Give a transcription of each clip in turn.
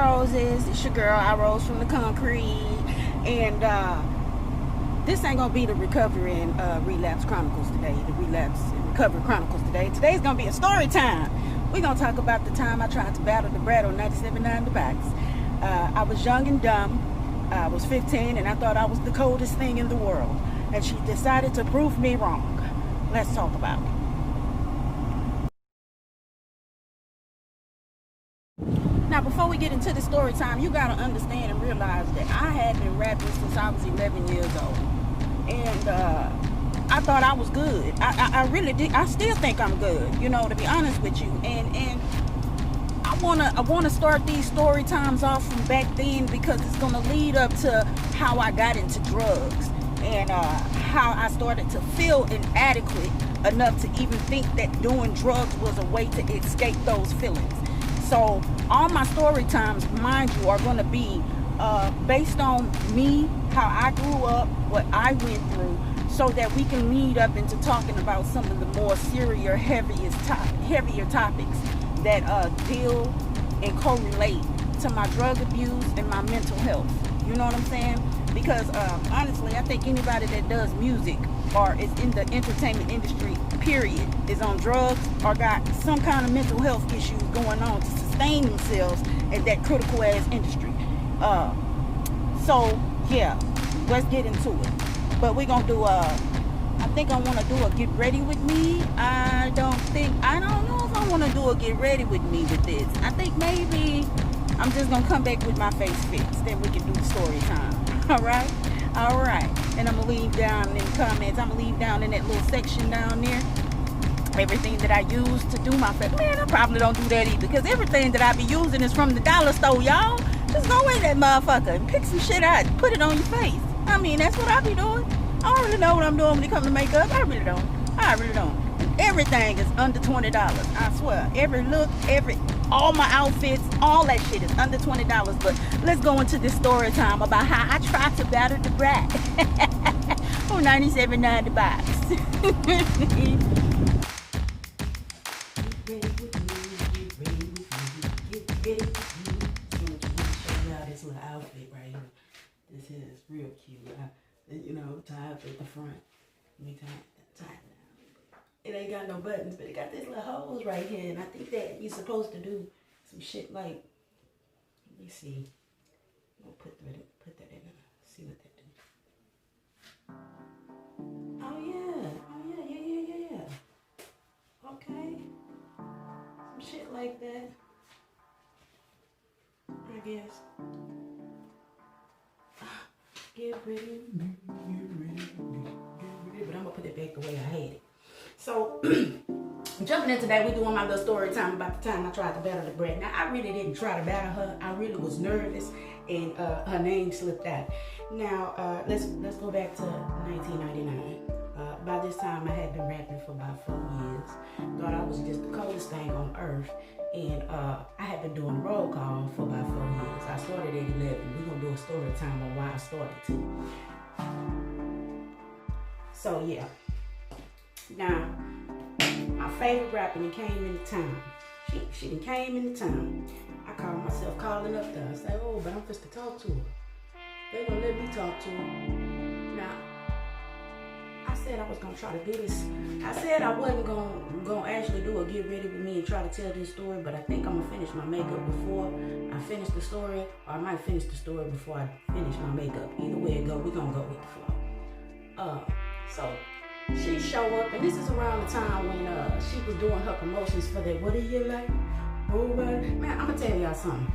roses. It's your girl. I rose from the concrete. And this ain't gonna be the recovery and relapse chronicles today. The relapse and recovery chronicles today. Today's gonna be a story time. We're gonna talk about the time I tried to battle Dabrat on 9thabox. I was young and dumb. I was 15 and I thought I was the coldest thing in the world. And she decided to prove me wrong. Let's talk about it. Now, before we get into the story time, you got to understand and realize that I had been rapping since I was 11 years old. And I thought I was good. I really did. I still think I'm good, you know, to be honest with you. And I wanna start these story times off from back then because it's gonna lead up to how I got into drugs and how I started to feel inadequate enough to even think that doing drugs was a way to escape those feelings. So all my story times, mind you, are going to be based on me, how I grew up, what I went through, so that we can lead up into talking about some of the more serious, heavier topics that deal and correlate to my drug abuse and my mental health. You know what I'm saying? Because honestly, I think anybody that does music or is in the entertainment industry, period, is on drugs or got some kind of mental health issues going on to sustain themselves in that critical ass industry. So yeah, let's get into it. But we're gonna do I think I want to do a get ready with me. I don't know if I want to do a get ready with me with this. I think maybe I'm just gonna come back with my face fixed, then we can do the story time. All right. And I'm gonna leave down in the comments. I'm gonna leave down in that little section down there everything that I use to do my face. Man, I probably don't do that either because everything that I be using is from the dollar store, y'all. Just go in that motherfucker and pick some shit out and put it on your face. I mean, that's what I be doing. I don't really know what I'm doing when it comes to makeup. I really don't. Everything is under $20. I swear. Every look, all my outfits, all that shit is under $20. But let's go into this story time about how I tried to battle Dabrat on 9thabox. This little outfit right here. This is real cute. You know, tied up at the front. Let me tie it down. It ain't got no buttons, but it got these little holes right here. And I think that you're supposed to do some shit like, let me see. I'll put that in there. See what that do. Oh yeah. Okay. Some shit like that. I guess. Get ready. But I'm gonna put it back the way I had it. So, jumping into that, we're doing my little story time about the time I tried to battle Dabrat. Now, I really didn't try to battle her. I really was nervous, and her name slipped out. Now, let's go back to 1999. By this time, I had been rapping for about 4 years. Thought I was just the coolest thing on earth. And I had been doing roll call for about 4 years. I started at 11. We're going to do a story time on why I started too. So, yeah. Now, my favorite rapper came into town. She came into town. I called myself calling up there. I said, oh, but I'm supposed to talk to her. They gonna let me talk to her. Now, I said I was gonna try to do this. I said I wasn't gonna actually do a get ready with me and try to tell this story, but I think I'm gonna finish my makeup before I finish the story, or I might finish the story before I finish my makeup. Either way it go, we're gonna go with the flow. So she show up, and this is around the time when she was doing her promotions for that What Do You Like? Man, I'm gonna tell y'all something.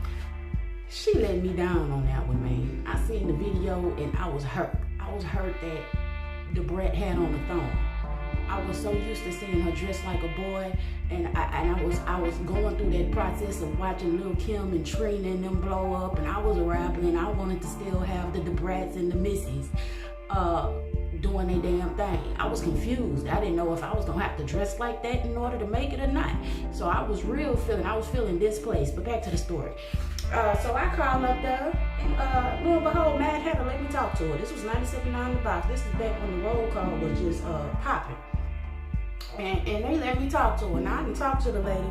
She let me down on that one, man. I seen the video and I was hurt. I was hurt that Dabrat had on the thong. I was so used to seeing her dressed like a boy, and I was going through that process of watching Lil' Kim and Trina and them blow up, and I was a rapper, and I wanted to still have the Dabrats and the Missies doing their damn thing. I was confused. I didn't know if I was gonna have to dress like that in order to make it or not. So I was feeling displaced. But back to the story. So I called up there, and lo and behold, Mad Hatter let me talk to her. This was 9thabox. This is back when the roll call was just popping. And they let me talk to her. Now I didn't talk to the lady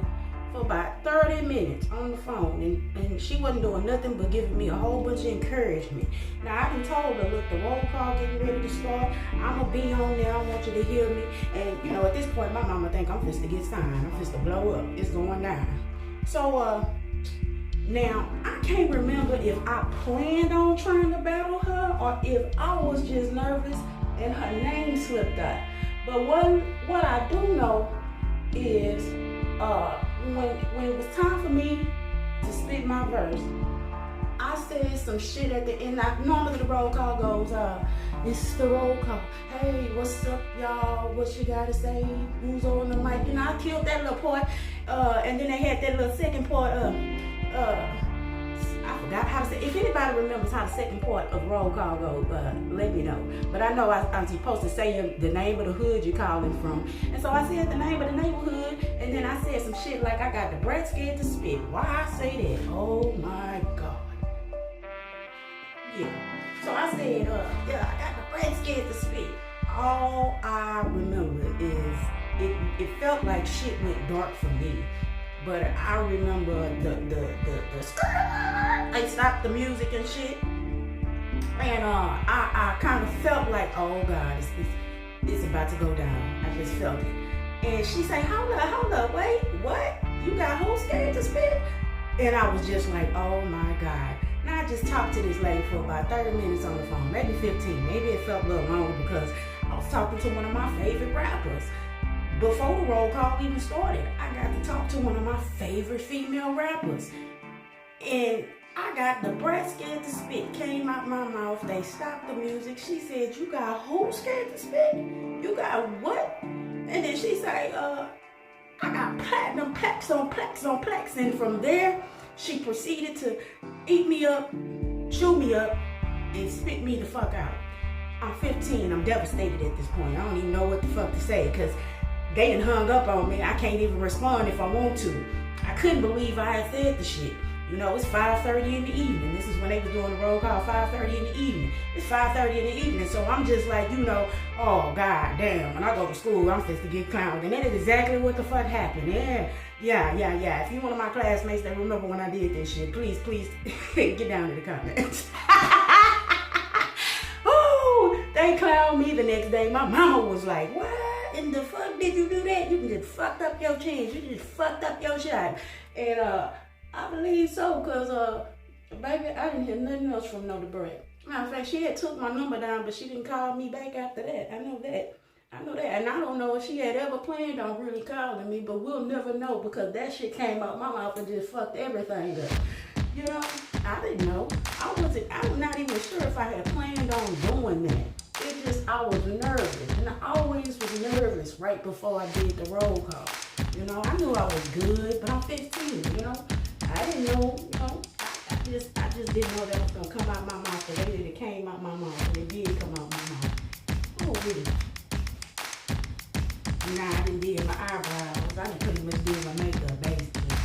for about 30 minutes on the phone, and she wasn't doing nothing but giving me a whole bunch of encouragement. Now, I done told her, look, the roll call getting ready to start. I'm going to be on there. I want you to hear me. And, you know, at this point, my mama think I'm just to get signed. I'm just to blow up. It's going down. So, now, I can't remember if I planned on trying to battle her or if I was just nervous and her name slipped out. But what I do know is when it was time for me to spit my verse, I said some shit at the end. Normally the roll call goes, this is the roll call. Hey, what's up, y'all? What you gotta say? Who's on the mic? You know, I killed that little part. And then they had that little second part of, I forgot how to say. If anybody remembers how the second part of roll call goes, let me know. But I know I'm supposed to say the name of the hood you're calling from. And so I said the name of the neighborhood, and then I said some shit like I got Dabrat scared to spit. Why I say that? Oh my God. Yeah. So I said, yeah, I got Dabrat scared to spit. All I remember is it felt like shit went dark for me. But I remember I stopped the music and shit. And I kind of felt like, oh God, it's about to go down. I just felt it. And she said, hold up, wait, what? You got who scared to spit? And I was just like, oh my God. Now I just talked to this lady for about 30 minutes on the phone, maybe 15. Maybe it felt a little longer because I was talking to one of my favorite rappers. Before the roll call even started, I got to talk to one of my favorite female rappers. And I got Dabrat scared to spit. Came out my mouth. They stopped the music. She said, you got who scared to spit? You got what? And then she said, I got platinum plaques on plaques on plaques. And from there, she proceeded to eat me up, chew me up, and spit me the fuck out. I'm 15. I'm devastated at this point. I don't even know what the fuck to say because they done hung up on me. I can't even respond if I want to. I couldn't believe I had said the shit. You know, it's 5:30 in the evening. This is when they was doing the roll call, 5:30 in the evening. It's 5:30 in the evening, so I'm just like, you know, oh, God damn. When I go to school, I'm supposed to get clowned. And that is exactly what the fuck happened. Yeah. If you're one of my classmates that remember when I did this shit, please, get down in the comments. Ooh, they clowned me the next day. My mama was like, what? In the fuck did you do that? You just fucked up your chance. You just fucked up your shot. And I believe so, because baby, I didn't hear nothing else from no Dabrat. Matter of fact, she had took my number down, but she didn't call me back after that. I know that. And I don't know if she had ever planned on really calling me, but we'll never know because that shit came out my mouth and just fucked everything up. You know, I didn't know. I'm not even sure if I had planned on doing that. I was nervous, and I always was nervous right before I did the roll call. You know, I knew I was good, but I'm 15, you know. I didn't know, you know, I just didn't know that was gonna come out my mouth the way that it came out my mouth, and it did come out my mouth. Oh, really? Nah, I didn't do my eyebrows. I didn't pretty much do my makeup, basically.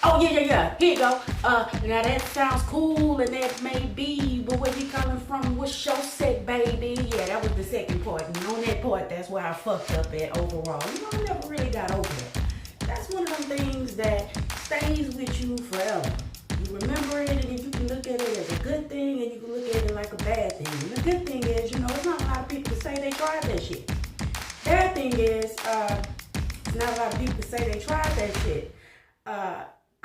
Oh, yeah. Here you go. Now that sounds cool, and that may be, but where you coming from? What's your set, baby? Yeah, that was the second part. And on that part, that's where I fucked up at overall. You know, I never really got over it. That's one of them things that stays with you forever. You remember it, and then you can look at it as a good thing, and you can look at it like a bad thing. And the good thing is, you know, it's not a lot of people that say they tried that shit. Bad thing is, it's not a lot of people that say they tried that shit.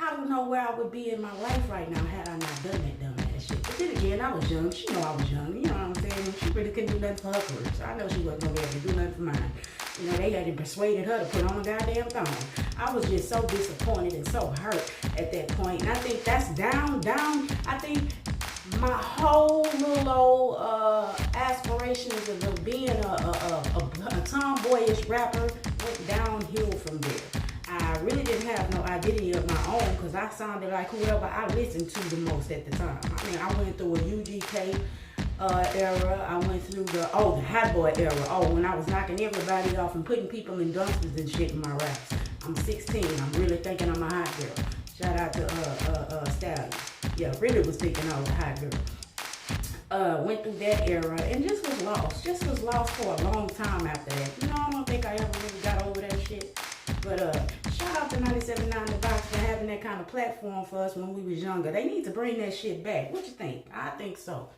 I don't know where I would be in my life right now had I not done that dumbass shit. But then again, I was young. She know I was young. You know what I'm saying? She really couldn't do nothing for her career. So I know she wasn't going to be able to do nothing for mine. You know, they had persuaded her to put on a goddamn thong. I was just so disappointed and so hurt at that point. And I think that's down. I think my whole little old aspirations of being a tomboyish rapper went downhill from there. I really didn't have no identity of my own because I sounded like whoever I listened to the most at the time. I mean, I went through a UGK era. I went through the hot boy era. When I was knocking everybody off and putting people in dumpsters and shit in my raps. I'm 16. I'm really thinking I'm a hot girl. Shout out to Stallion. Yeah, really was thinking I was a hot girl. Went through that era and just was lost. For a long time after that. You know, I don't think I ever really got over that shit. But shout out to 9thabox for having that kind of platform for us when we was younger. They need to bring that shit back. What you think? I think so.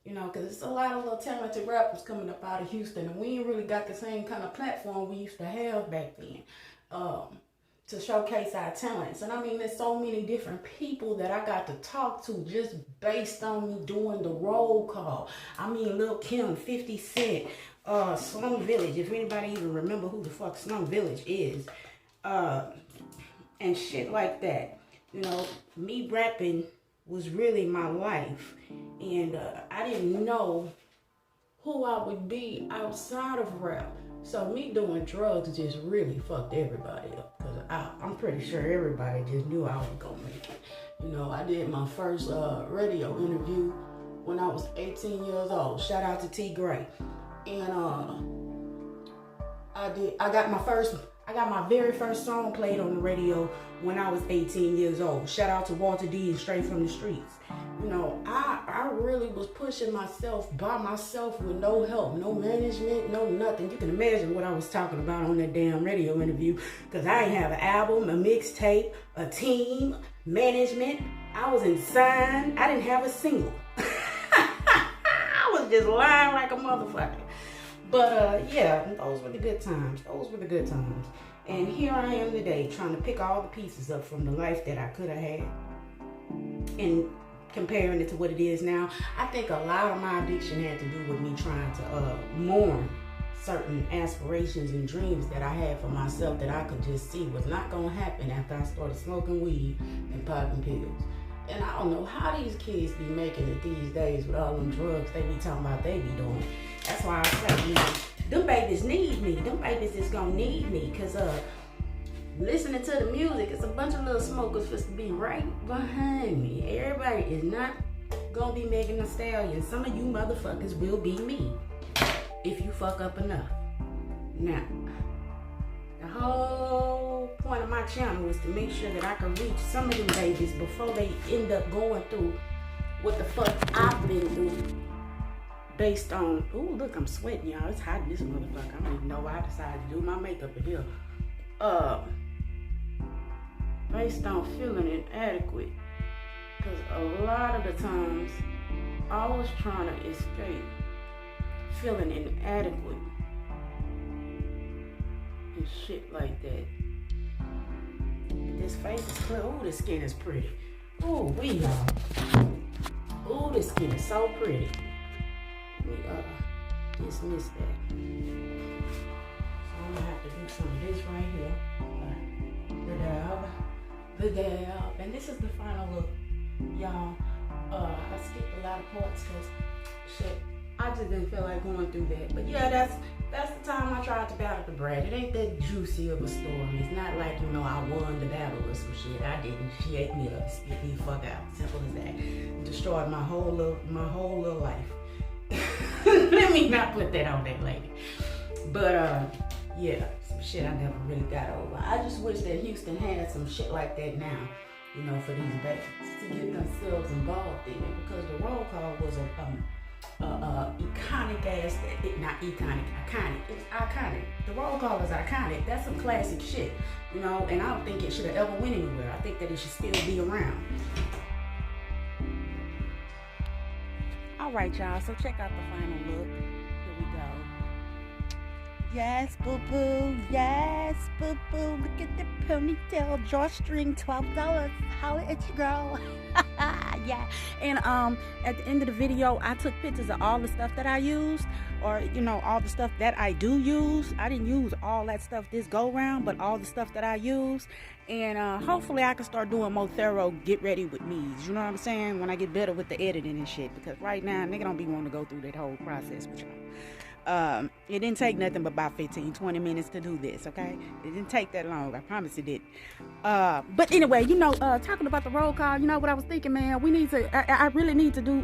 You know, because it's a lot of little talented rappers coming up out of Houston, and we ain't really got the same kind of platform we used to have back then to showcase our talents. And I mean, there's so many different people that I got to talk to just based on me doing the roll call. I mean, Lil Kim, 50 Cent, Slum Village, if anybody even remember who the fuck Slum Village is, and shit like that. You know, me rapping was really my life, and I didn't know who I would be outside of rap. So me doing drugs just really fucked everybody up, because I'm pretty sure everybody just knew I was gonna make it. You know, I did my first radio interview when I was 18 years old. Shout out to T. Gray. And I got my very first song played on the radio when I was 18 years old. Shout out to Walter D and Straight from the Streets. You know, I really was pushing myself by myself with no help, no management, no nothing. You can imagine what I was talking about on that damn radio interview, because I didn't have an album, a mixtape, a team, management. I wasn't signed. I didn't have a single. I was just lying like a motherfucker. But yeah, those were the good times. Those were the good times. And here I am today trying to pick all the pieces up from the life that I could have had and comparing it to what it is now. I think a lot of my addiction had to do with me trying to mourn certain aspirations and dreams that I had for myself that I could just see was not going to happen after I started smoking weed and popping pills. And I don't know how these kids be making it these days with all them drugs they be talking about they be doing. That's why I say, you know, them babies need me. Them babies is gonna need me, because listening to the music, it's a bunch of little smokers supposed to be right behind me. Everybody is not gonna be Megan Thee Stallion. Some of you motherfuckers will be me if you fuck up enough. Now, the whole point of my channel was to make sure that I could reach some of them babies before they end up going through what the fuck I've been through. Based on, ooh, look, I'm sweating, y'all. It's hot in this motherfucker. I don't even know why I decided to do my makeup in here. Based on feeling inadequate. Because a lot of the times, I was trying to escape feeling inadequate and shit like that. This face is clear. Ooh, this skin is pretty. Ooh, y'all. Ooh, this skin is so pretty. Dismiss that. So I'm gonna have to do some of this right here. The dab. And this is the final look, y'all. I skipped a lot of parts because shit, I just didn't feel like going through that. But yeah, that's the time I tried to battle Dabrat. It ain't that juicy of a story. It's not like, you know, I won the battle or some shit. I didn't. She ate me up, spit me the fuck out. Simple as that. Destroyed my whole little life. Let me not put that on that lady. But yeah, some shit I never really got over. I just wish that Houston had some shit like that now, you know, for these babies to get themselves involved in it, because the roll call was iconic ass, not iconic, iconic. It's iconic. The roll call is iconic. That's some classic shit, you know, and I don't think it should have ever went anywhere. I think that it should still be around. All right, y'all, so check out the final look. Here we go. Yes, boo-boo. Yes, boo-boo. Look at the ponytail, drawstring, $12. Holla at your girl. Yeah. And at the end of the video, I took pictures of all the stuff that I used, or, you know, all the stuff that I do use. I didn't use all that stuff this go round, but all the stuff that I use. And hopefully I can start doing more thorough get ready with me's, you know what I'm saying, when I get better with the editing and shit, because right now nigga don't be wanting to go through that whole process with y'all. It didn't take nothing but about 15-20 minutes to do this, okay? It didn't take that long, I promise it didn't. But anyway, you know, talking about the roll call, you know what I was thinking, man, we need to, I really need to do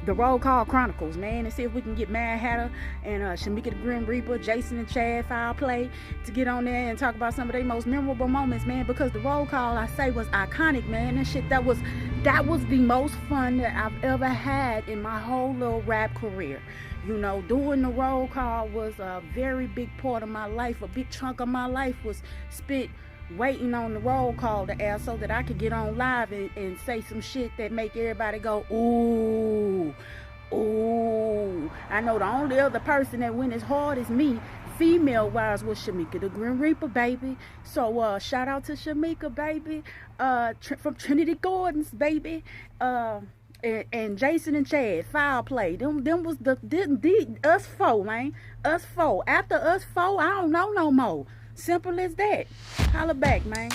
the Roll Call Chronicles, man, and see if we can get Mad Hatter and Shamika the Grim Reaper, Jason and Chad Foul Play to get on there and talk about some of their most memorable moments, man, because the roll call, I say, was iconic, man. And shit, that was that was the most fun that I've ever had in my whole little rap career. You know, doing the roll call was a very big part of my life. A big chunk of my life was spent waiting on the roll call to air so that I could get on live and say some shit that make everybody go, ooh, ooh. I know the only other person that went as hard as me, female wise, was Shamika the Grim Reaper, baby. So shout out to Shamika, baby, from Trinity Gordon's, baby. And Jason and Chad, foul play. Them was us four, man. Us four. After us four, I don't know no more. Simple as that. Holla back, man.